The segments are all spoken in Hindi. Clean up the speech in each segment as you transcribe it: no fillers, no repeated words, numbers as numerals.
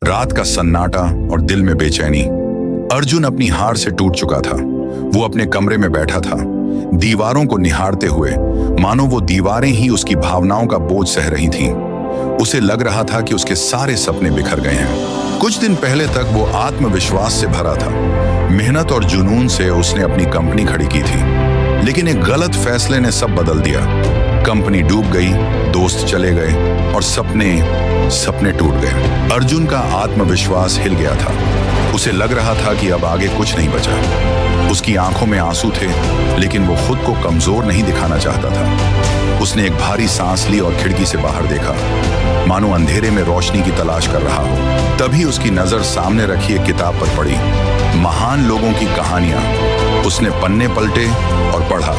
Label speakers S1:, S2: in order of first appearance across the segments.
S1: रात का सन्नाटा और दिल में बेचैनी। अर्जुन अपनी हार से टूट चुका था। वो अपने कमरे में बैठा था, दीवारों को निहारते हुए, मानो वो दीवारें ही उसकी भावनाओं का बोझ सह रही थीं। उसे लग रहा था कि उसके सारे सपने बिखर गए हैं। कुछ दिन पहले तक वो आत्मविश्वास से भरा था। मेहनत और जुनून से उसने अपनी कंपनी खड़ी की थी, लेकिन एक गलत फैसले ने सब बदल दिया। कंपनी डूब गई, दोस्त चले गए और सपने टूट गए। अर्जुन का आत्मविश्वास हिल गया था। उसे लग रहा था कि अब आगे कुछ नहीं बचा। उसकी आंखों में आंसू थे, लेकिन वो खुद को कमजोर नहीं दिखाना चाहता था। उसने एक भारी सांस ली और खिड़की से बाहर देखा, मानो अंधेरे में रोशनी की तलाश कर रहा हो। तभी उसकी नजर सामने रखी एक किताब पर पड़ी, महान लोगों की कहानियां। उसने पन्ने पलटे और पढ़ा,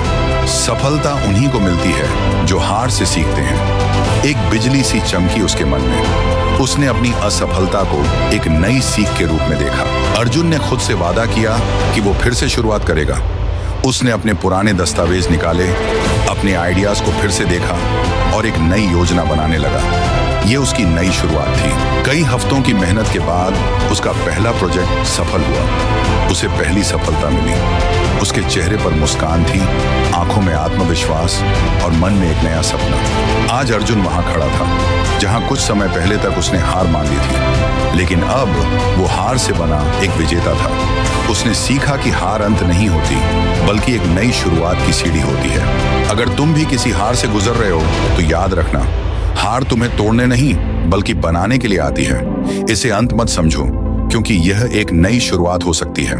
S1: सफलता उन्हीं को मिलती है जो हार से सीखते हैं। एक बिजली सी चमकी उसके मन में। उसने अपनी असफलता को एक नई सीख के रूप में देखा। अर्जुन ने खुद से वादा किया कि वो फिर से शुरुआत करेगा। उसने अपने पुराने दस्तावेज निकाले, अपने आइडियाज को फिर से देखा और एक नई योजना बनाने लगा। ये उसकी नई शुरुआत थी। कई हफ्तों की मेहनत के बाद उसका पहला प्रोजेक्ट सफल हुआ। उसे पहली सफलता मिली। उसके चेहरे पर मुस्कान थी, आंखों में आत्मविश्वास और मन में एक नया सपना। आज अर्जुन वहां खड़ा था, जहां कुछ समय पहले तक उसने हार मान ली थी, लेकिन अब वो हार से बना एक विजेता था। उसने सीखा कि हार अंत नहीं होती, बल्कि एक नई शुरुआत की सीढ़ी होती है। अगर तुम भी किसी हार से गुजर रहे हो तो याद रखना, हार तुम्हें तोड़ने नहीं बल्कि बनाने के लिए आती है। इसे अंत मत समझो, क्योंकि यह एक नई शुरुआत हो सकती है।